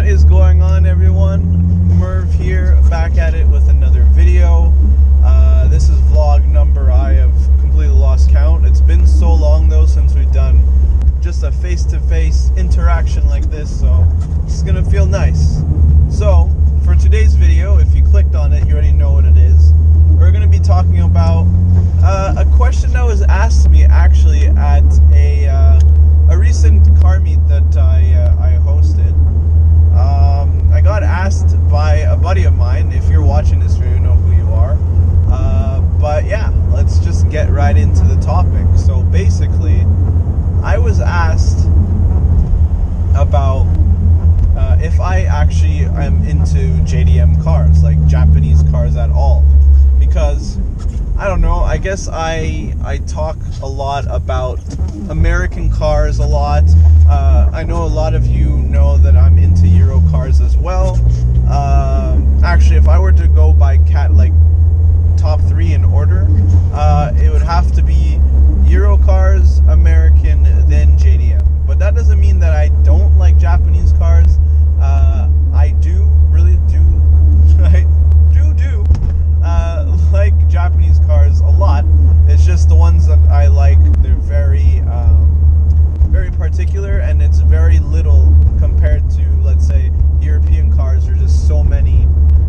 What is going on, everyone? Merv here, back at it with another video. This is vlog number, I have completely lost count. It's been so long though since we've done just a face-to-face interaction like this, so it's gonna feel nice. So, for today's video, if you clicked on it, you already know what it is. We're gonna be talking about a question that was asked to me actually at a recent car meet that I hosted. I got asked by a buddy of mine. If you're watching this video, you know who you are. But yeah, let's just get right into the topic. So basically, I was asked about if I actually am into JDM cars, like Japanese cars at all. Because, I don't know, I guess I talk a lot about American cars a lot. I know a lot of you know that I'm into Euro cars as well. Actually, if I were to go by top 3 in order, it would have to be Euro cars, American, then JDM. But that doesn't mean that I don't like Japanese cars. I do, really do, I do like Japanese cars a lot. It's just the ones that I like, they're very particular, and it's very little compared to, let's say, European cars. There's just so many.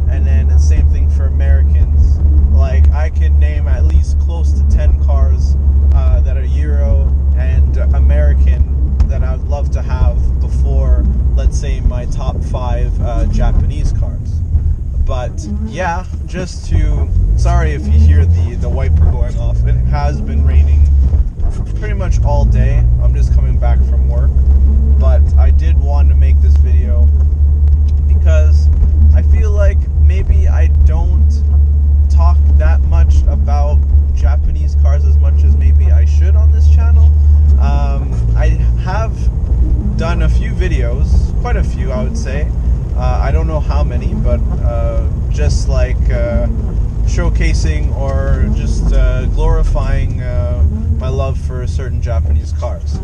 And then the same thing for Americans. Like, I can name at least close to 10 cars that are Euro and American that I would love to have before, let's say, my top 5 Japanese cars. But yeah, just to, sorry if you hear the wiper going off. It has been raining pretty much all day. I'm just coming back from work. But I did want to make this video because I feel like maybe I don't talk that much about Japanese cars as much as maybe I should on this channel. I have done a few videos, quite a few I would say. I don't know how many, but just like showcasing or just glorifying my love for certain Japanese cars.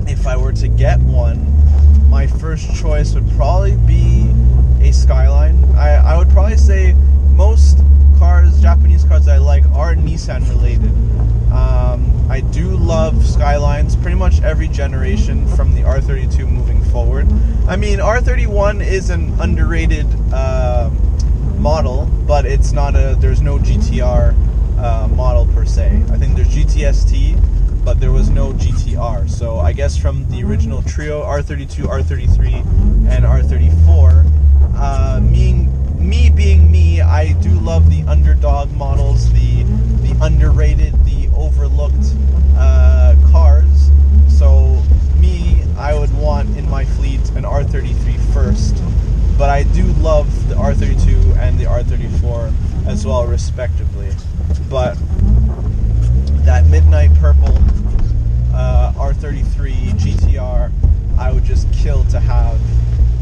If I were to get one, my first choice would probably be a Skyline. I would probably say most cars, Japanese cars I like, are Nissan related. I do love Skylines, pretty much every generation from the R32 moving forward. I mean, R31 is an underrated model, but it's not there's no GTR model per se. I think there's GTST, but there was no GTR. So I guess from the original trio, R32, R33, and R34, me being me, I do love the underdog models, the underrated, the overlooked cars. So me, I would want in my fleet an R33 first, but I do love the R32 and the R34 as well, respectively. But that midnight purple R33 GTR, I would just kill to have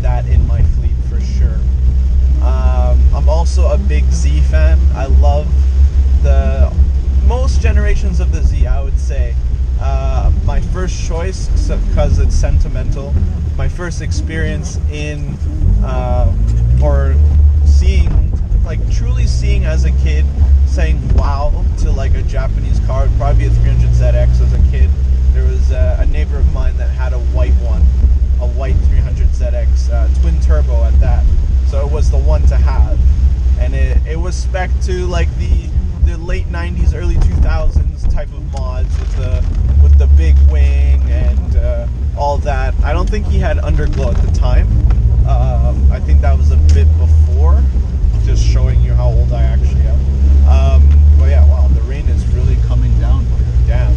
that in my fleet for sure. I'm also a big Z fan. I love most generations of the Z, I would say. My first choice, because it's sentimental, my first experience in or seeing, like truly seeing as a kid, saying wow to like a Japanese car would probably be a 300ZX as a kid. There was a neighbor of mine that had a white one, a white 300ZX, twin turbo at that. So it was the one to have, and it was spec to like the late 90s, early 2000s type of mods with the big wing and all that. I don't think he had underglow at the time. I think that was a bit before, just showing you how old I actually am. But yeah, wow, the rain is really coming down here. Damn.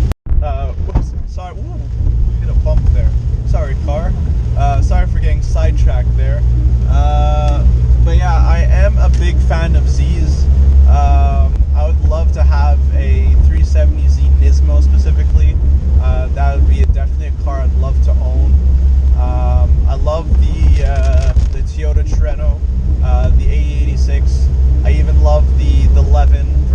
Whoops, sorry. Ooh, hit a bump there. Sorry, car. Sorry for getting sidetracked there. But yeah, I am a big fan of Zs. I would love to have a 370Z Nismo specifically. That would be definitely a car I'd love to own. I love the Toyota Treno, the A86. I even love the 11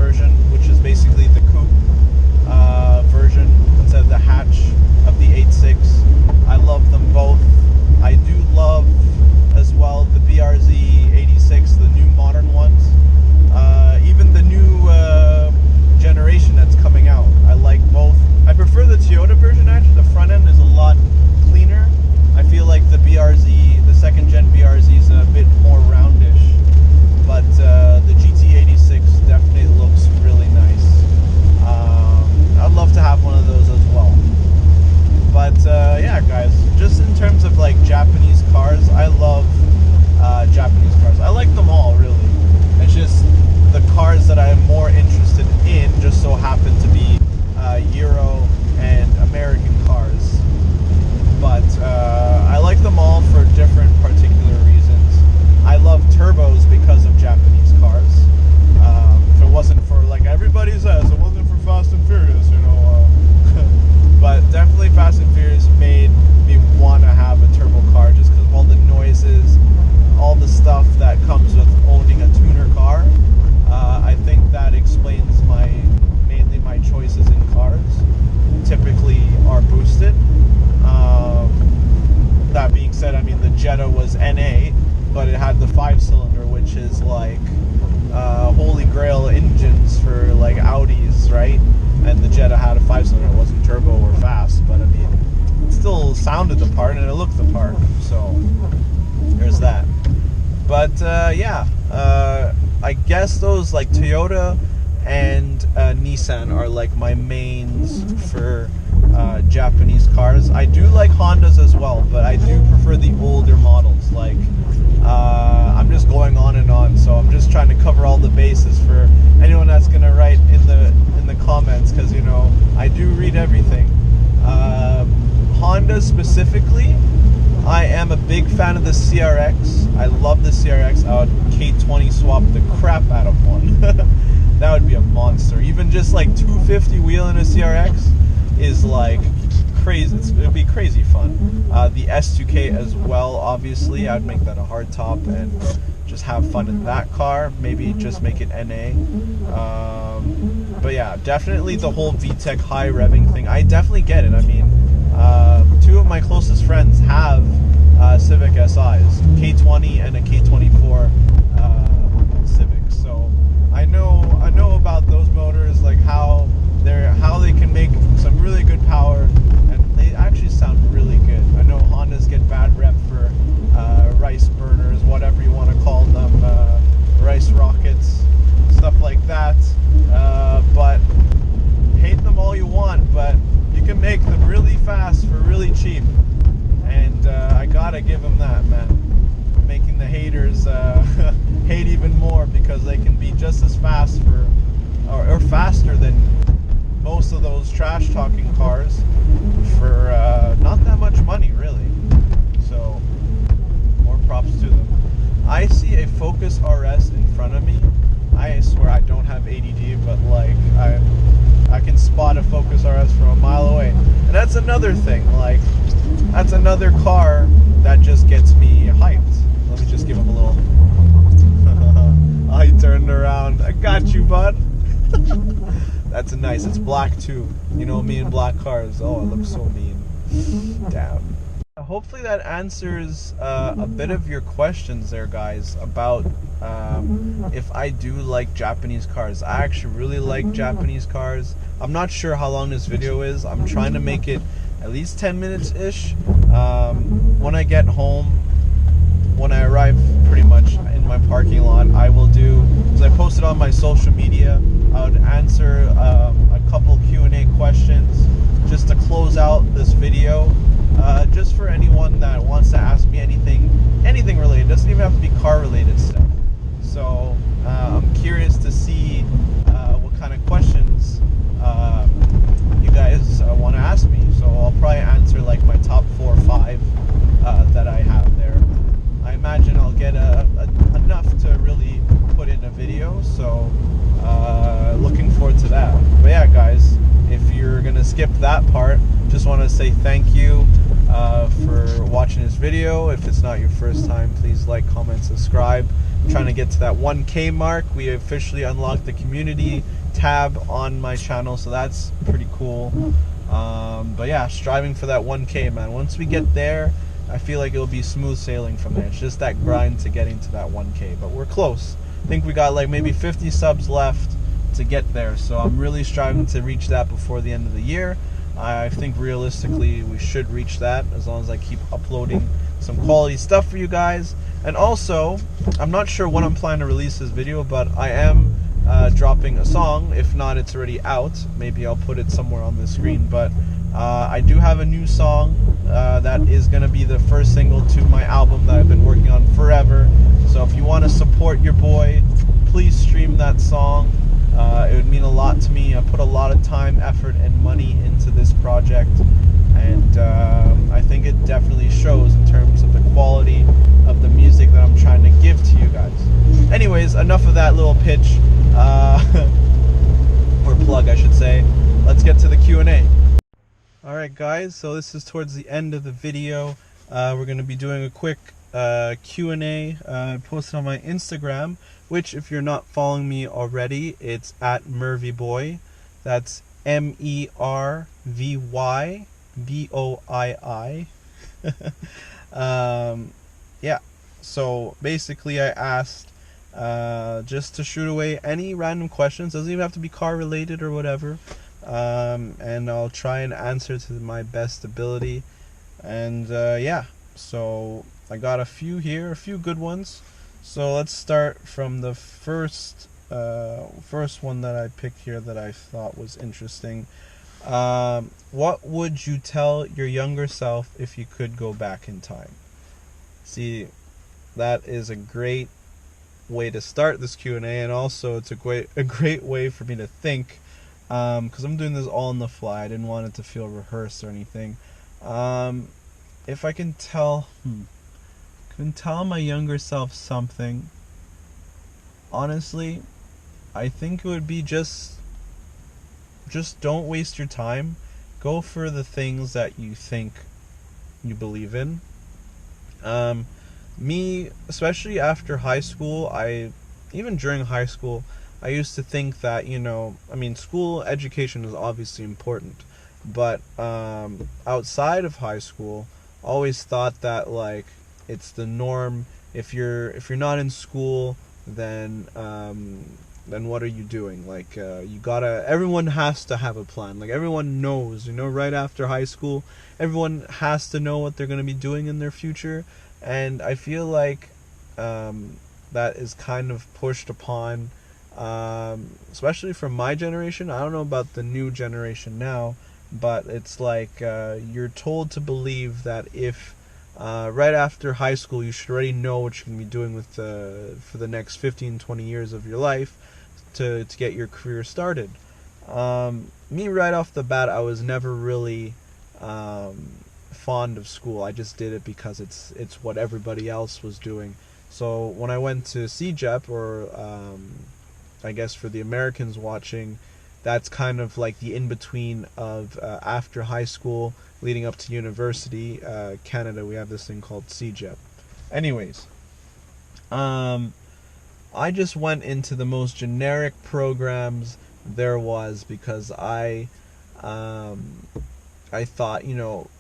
Jetta was NA, but it had the 5-cylinder, which is like holy grail engines for like Audis, right? And the Jetta had a 5-cylinder. It wasn't turbo or fast, but I mean, it still sounded the part and it looked the part. So there's that. But yeah, I guess those like Toyota and Nissan are like my mains for Japanese cars. I do like Hondas as well, but I do prefer the older models. Like I'm just going on and on, so I'm just trying to cover all the bases for anyone that's gonna write in the comments, because you know I do read everything. Honda specifically, I am a big fan of the CRX. I love the CRX. I would K20 swap the crap out of one. That would be a monster. Even just like 250 wheel in a CRX is like crazy. It would be crazy fun. The S2K as well, obviously. I'd make that a hardtop and just have fun in that car. Maybe just make it NA. But yeah, definitely the whole VTEC high revving thing. I definitely get it. I mean, two of my closest friends have Civic SIs, K20 and a K24 Civic. So I know about those motors, like how they can make some really good power, and they actually sound really good. I know Hondas get bad rep for rice burners, whatever you want to call them, rice rockets, stuff like that. But hate them all you want, but you can make them really fast for really cheap, and I gotta give them that, man. Making the haters hate even more, because they can be just as fast or faster than most of those trash talking cars for not that much money, really. So more props to them. I see a Focus RS in front of me. I swear I don't have ADD, but like I can spot a Focus RS from a mile away. And that's another thing, like that's another car that just gets me hyped. Let me just give him a little he turned around. I got you, bud. That's nice. It's black too. You know me in black cars. Oh, it looks so mean. Damn. Hopefully that answers a bit of your questions there, guys, about if I do like Japanese cars. I actually really like Japanese cars. I'm not sure how long this video is. I'm trying to make it at least 10 minutes-ish. When I get home, when I arrive pretty much in my parking lot, I will do, because I posted on my social media, I would answer a couple Q&A questions just to close out this video. Just for anyone that wants to ask me anything related. It doesn't even have to be car related stuff. So I'm curious to see what kind of questions you guys want to ask me. So I'll probably answer like my top 4 or 5 that I have there. I imagine I'll get enough to really put in a video. So looking forward to that. But yeah, guys, if you're gonna skip that part, just want to say thank you for watching this video. If it's not your first time, please like, comment, subscribe. I'm trying to get to that 1K mark. We officially unlocked the community tab on my channel, so that's pretty cool. But yeah, striving for that 1K, man. Once we get there, I feel like it'll be smooth sailing from there. It's just that grind to getting to that 1K, but we're close. I think we got like maybe 50 subs left to get there, so I'm really striving to reach that before the end of the year. I think realistically we should reach that, as long as I keep uploading some quality stuff for you guys. And also, I'm not sure when I'm planning to release this video, but I am dropping a song. If not, it's already out. Maybe I'll put it somewhere on the screen, but I do have a new song that is going to be the first single to my album that I've been working on forever. So if you want to support your boy, please stream that song. It would mean a lot to me. I put a lot of time, effort, and money into this project, and I think it definitely shows in terms of the quality of the music that I'm trying to give to you guys. Anyways, enough of that little pitch, or plug, I should say. Let's get to the Q&A. Alright guys, so this is towards the end of the video. We're going to be doing a quick Q&A posted on my Instagram, which if you're not following me already, it's at mervyboy. That's MERVYBOII. yeah, so basically I asked just to shoot away any random questions. Doesn't even have to be car related or whatever. And I'll try and answer to my best ability. And yeah, so I got a few here, a few good ones. So let's start from the first one that I picked here that I thought was interesting. What would you tell your younger self if you could go back in time? See, that is a great way to start this Q&A, and also it's a great way for me to think, because I'm doing this all on the fly. I didn't want it to feel rehearsed or anything. If I can tell my younger self something, honestly, I think it would be just don't waste your time. Go for the things that you think you believe in. Me, especially after high school, even during high school, I used to think that, school education is obviously important, but outside of high school, always thought that like it's the norm. If you're not in school, then what are you doing? Like everyone has to have a plan. Like everyone knows, right after high school, everyone has to know what they're going to be doing in their future. And I feel like that is kind of pushed upon, especially from my generation. I don't know about the new generation now, but it's like you're told to believe that if right after high school you should already know what you're going to be doing with for the next 15-20 years of your life to get your career started. Me, right off the bat, I was never really fond of school. I just did it because it's what everybody else was doing. So when I went to CJEP, or I guess for the Americans watching, that's kind of like the in-between of after high school leading up to university. Canada, we have this thing called CJEP. Anyways, I just went into the most generic programs there was because I thought,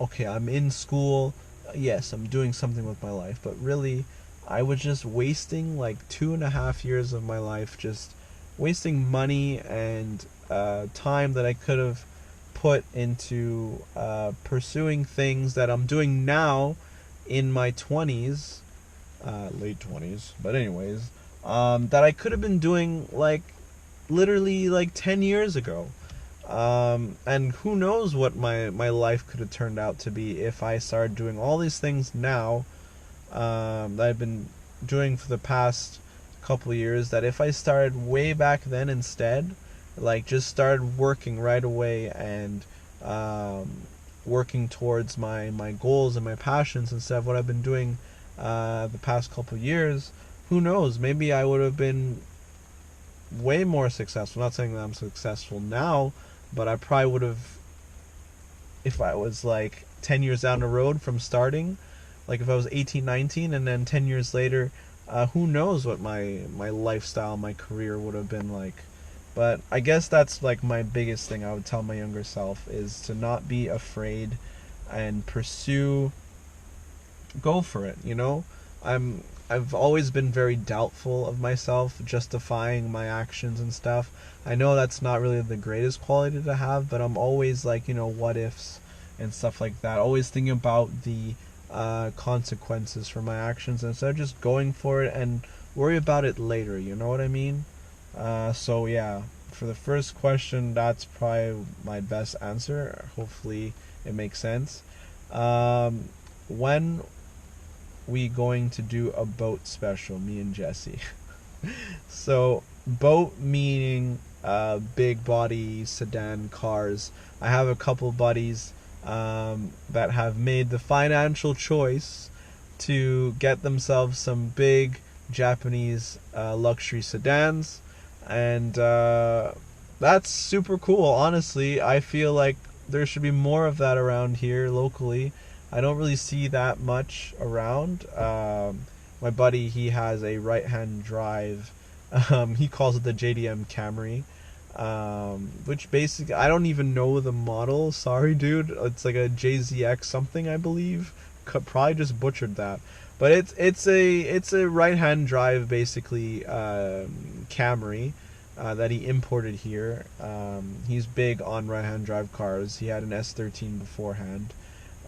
okay, I'm in school, yes, I'm doing something with my life, but really, I was just wasting like 2.5 years of my life, just wasting money and time that I could have put into pursuing things that I'm doing now in my 20s, late 20s, but anyways, that I could have been doing like literally like 10 years ago. And who knows what my life could have turned out to be if I started doing all these things now that I've been doing for the past couple of years, that if I started way back then instead, like just started working right away and working towards my goals and my passions instead of what I've been doing the past couple of years, who knows, maybe I would have been way more successful. Not saying that I'm successful now, but I probably would have, if I was like 10 years down the road from starting, like if I was 18, 19, and then 10 years later, who knows what my lifestyle, my career would have been like. But I guess that's like my biggest thing I would tell my younger self, is to not be afraid and go for it, I've always been very doubtful of myself, justifying my actions and stuff. I know that's not really the greatest quality to have, but I'm always like, what ifs and stuff like that. Always thinking about the consequences for my actions instead of just going for it and worry about it later, you know what I mean? So yeah, for the first question, that's probably my best answer. Hopefully it makes sense. When we going to do a boat special, me and Jesse? So boat meaning big body sedan cars. I have a couple buddies that have made the financial choice to get themselves some big Japanese luxury sedans, and that's super cool. Honestly, I feel like there should be more of that around here locally. I don't really see that much around. My buddy, he has a right-hand drive. He calls it the JDM Camry, which basically, I don't even know the model. Sorry, dude. It's like a JZX something, I believe. probably just butchered that. But it's a right hand drive basically Camry that he imported here. He's big on right hand drive cars. He had an S13 beforehand.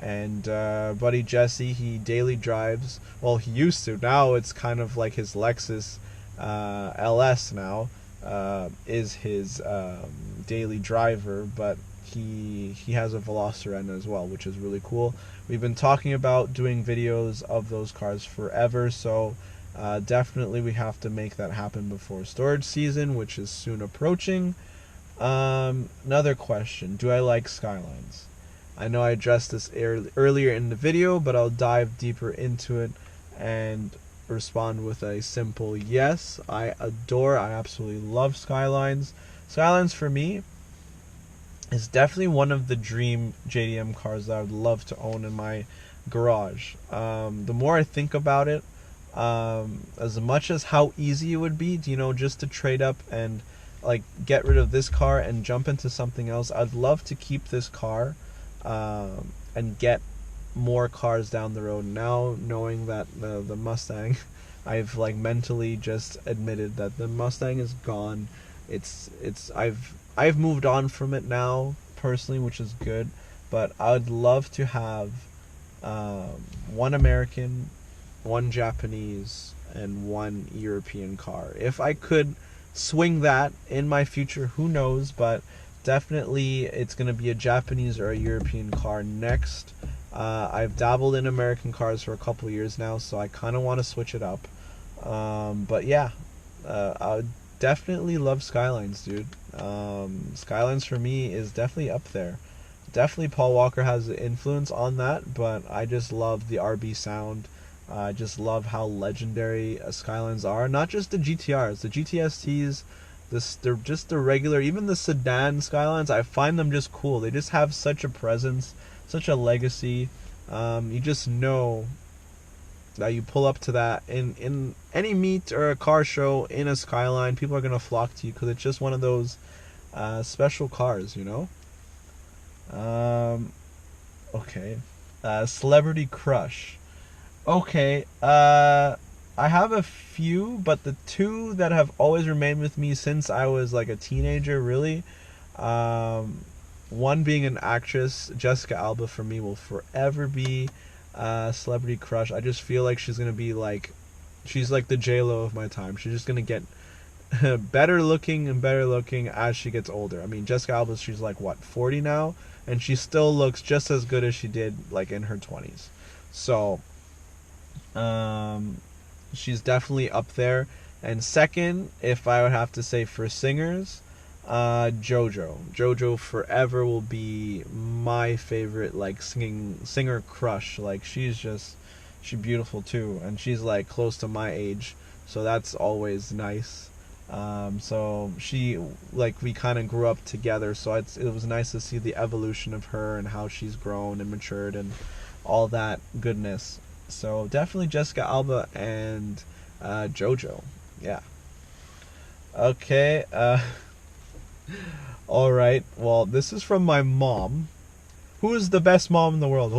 And buddy Jesse, he daily drives. Well, he used to. Now it's kind of like his Lexus LS now is his daily driver, but he has a Velociraptor as well, which is really cool. We've been talking about doing videos of those cars forever, so definitely we have to make that happen before storage season, which is soon approaching. Another question: do I like Skylines? I know I addressed this earlier in the video, but I'll dive deeper into it and respond with a simple yes. I absolutely love Skylines. Skylines for me is definitely one of the dream JDM cars that I would love to own in my garage. The more I think about it, as much as how easy it would be, just to trade up and like get rid of this car and jump into something else, I'd love to keep this car and get more cars down the road. Now knowing that the Mustang, I've like mentally just admitted that the Mustang is gone. I've moved on from it now personally, which is good, but I'd love to have one American, one Japanese, and one European car. If I could swing that in my future, who knows, but definitely it's going to be a Japanese or a European car next. I've dabbled in American cars for a couple of years now, so I kind of want to switch it up. But yeah, I would definitely love Skylines, dude. Skylines for me is definitely up there. Definitely Paul Walker has an influence on that, but I just love the RB sound. I just love how legendary Skylines are. Not just the GTRs, the GTSTs, they're just the regular, even the sedan Skylines, I find them just cool. They just have such a presence, such a legacy. You just know that you pull up to that in any meet or a car show in a Skyline, people are going to flock to you because it's just one of those special cars, Okay. Celebrity crush. Okay. I have a few, but the two that have always remained with me since I was like a teenager, really. One being an actress, Jessica Alba for me will forever be celebrity crush. I just feel like she's gonna be like, she's like the J-Lo of my time. She's just gonna get better looking and better looking as she gets older. I mean, Jessica Alba, she's like what, 40 now, and she still looks just as good as she did like in her 20s. So she's definitely up there. And second, if I would have to say for singers, JoJo forever will be my favorite like singer crush. Like she's beautiful too, and she's like close to my age, so that's always nice. So she, like, we kind of grew up together, so it was nice to see the evolution of her and how she's grown and matured and all that goodness. So definitely Jessica Alba and JoJo. Yeah. Okay. All right. Well, this is from my mom. Who is the best mom in the world?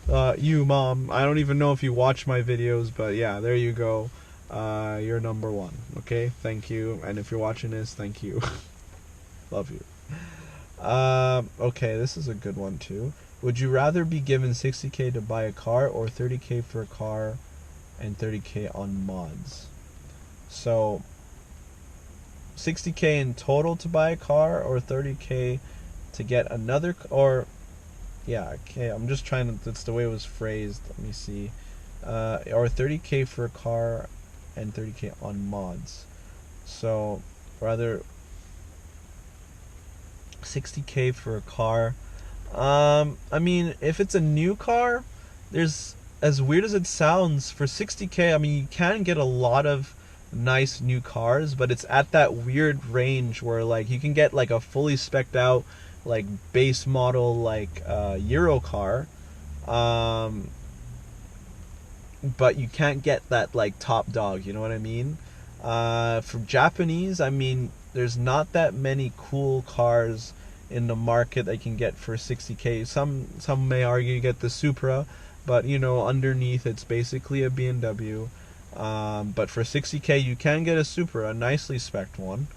Well, you, Mom. I don't even know if you watch my videos, but yeah, there you go. You're number one. Okay, thank you. And if you're watching this, thank you. Love you. Okay, this is a good one too. Would you rather be given $60K to buy a car or $30K for a car and $30K on mods? So $60K in total to buy a car or $30K to get another, or yeah, okay, I'm just trying to, that's the way it was phrased. Let me see. Or $30K for a car and $30K on mods. So rather $60K for a car. I mean, if it's a new car, there's, as weird as it sounds, for $60K, I mean, you can get a lot of nice new cars, but it's at that weird range where like you can get like a fully spec'd out like base model like Euro car, but you can't get that like top dog, you know what I mean? For Japanese, I mean, there's not that many cool cars in the market that you can get for $60K. Some may argue you get the Supra, but you know, underneath it's basically a BMW. But for 60K you can get a Supra, a nicely spec'd one.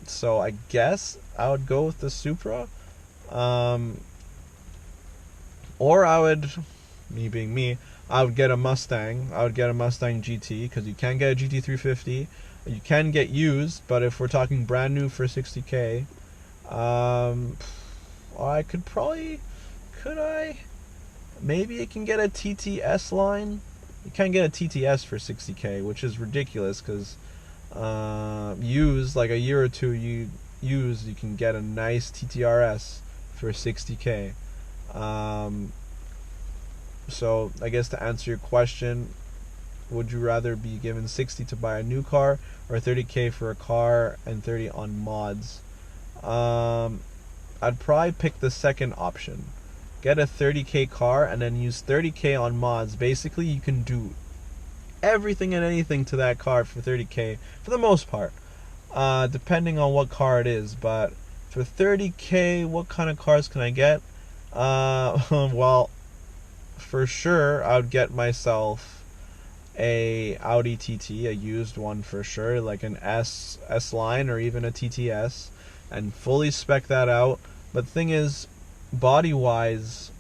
So I guess I would go with the Supra. Or I would, me being me, I would get a Mustang. I would get a Mustang GT, because you can get a GT350. You can get used, but if we're talking brand new for 60K, I could probably, maybe I can get a TTS line. You can get a TTS for 60K, which is ridiculous, because used, like a year or two used, you can get a nice TTRS for 60K. So I guess to answer your question, would you rather be given 60 to buy a new car, or 30K for a car and 30 on mods? I'd probably pick the second option. Get a 30K car and then use 30K on mods. Basically, you can do everything and anything to that car for 30K for the most part, depending on what car it is. But for 30K, what kind of cars can I get? Well, for sure I would get myself a Audi TT, a used one for sure, like an S line or even a TTS, and fully spec that out. But the thing is, body wise,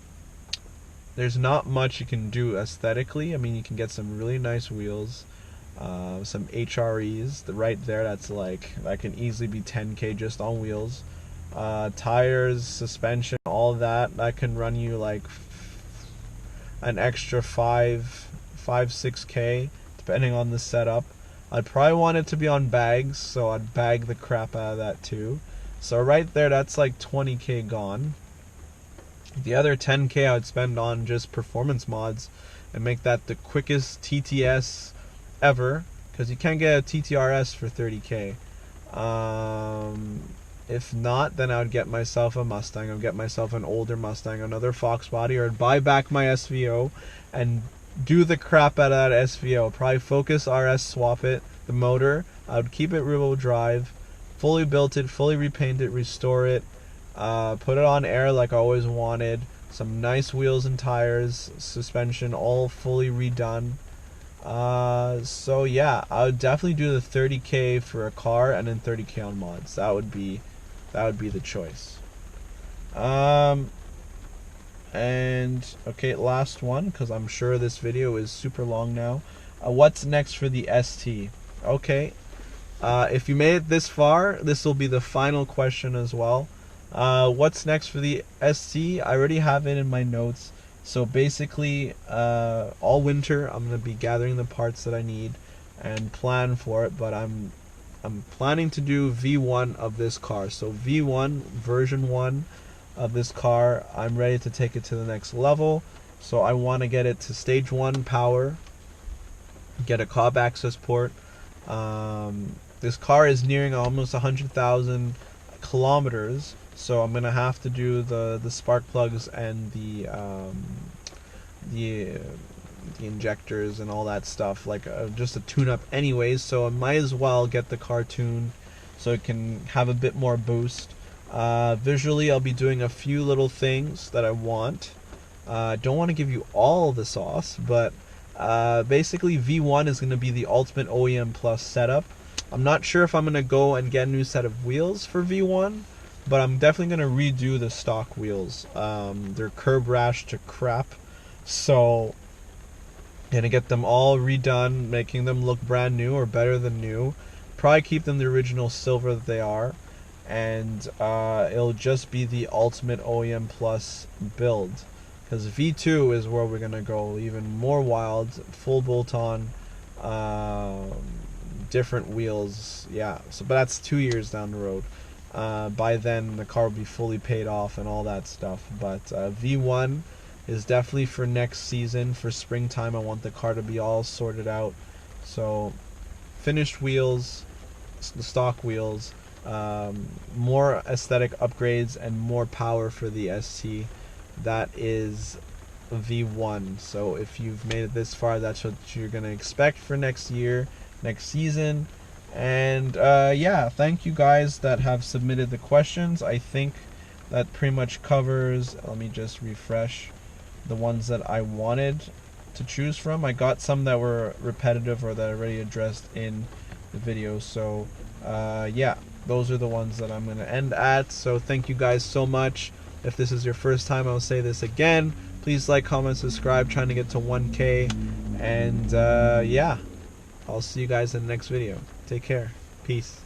there's not much you can do aesthetically. I mean, you can get some really nice wheels, some HREs, right there, that's like, that can easily be 10K just on wheels. Tires, suspension, all that can run you like an extra 6K depending on the setup. I'd probably want it to be on bags, so I'd bag the crap out of that too. So right there, that's like 20K gone. The other 10K I would spend on just performance mods and make that the quickest TTS ever, because you can't get a TTRS for 30K. If not, then I would get myself a Mustang. I would get myself an older Mustang, another Fox body, or I'd buy back my SVO and do the crap out of that SVO. Probably Focus RS, swap it, the motor. I would keep it rear-wheel drive, fully built it, fully repaint it, restore it, put it on air like I always wanted. Some nice wheels and tires, suspension, all fully redone. So yeah, I would definitely do the 30K for a car and then 30K on mods. That would be the choice. And okay, last one, because I'm sure this video is super long now. What's next for the ST? Okay, if you made it this far, this will be the final question as well. What's next for the ST? I already have it in my notes. So basically, all winter I'm going to be gathering the parts that I need and plan for it, but I'm planning to do V1 of this car. So V1, version 1 of this car, I'm ready to take it to the next level. So I want to get it to stage 1 power, get a cob access port. This car is nearing almost 100,000 kilometers, so I'm gonna have to do the spark plugs and the injectors and all that stuff, like just a tune-up anyways. So I might as well get the car tuned so it can have a bit more boost. Visually, I'll be doing a few little things that I want. Don't want to give you all the sauce, but basically V1 is going to be the ultimate OEM Plus setup. I'm not sure if I'm going to go and get a new set of wheels for V1, but I'm definitely going to redo the stock wheels. They're curb rash to crap, so I'm going to get them all redone, making them look brand new or better than new. Probably keep them the original silver that they are, and it'll just be the ultimate OEM Plus build, because V2 is where we're going to go even more wild, full bolt-on, different wheels. Yeah, so but that's 2 years down the road. By then the car will be fully paid off and all that stuff. But V1 is definitely for next season. For springtime, I want the car to be all sorted out. So finished wheels, the stock wheels, more aesthetic upgrades and more power for the ST. That is V1. So if you've made it this far, that's what you're going to expect for next year, next season. And yeah, thank you guys that have submitted the questions. I think that pretty much covers, let me just refresh the ones that I wanted to choose from. I got some that were repetitive or that I already addressed in the video. So yeah, those are the ones that I'm going to end at. So thank you guys so much. If this is your first time, I'll say this again. Please like, comment, subscribe. Trying to get to 1K. And yeah, I'll see you guys in the next video. Take care. Peace.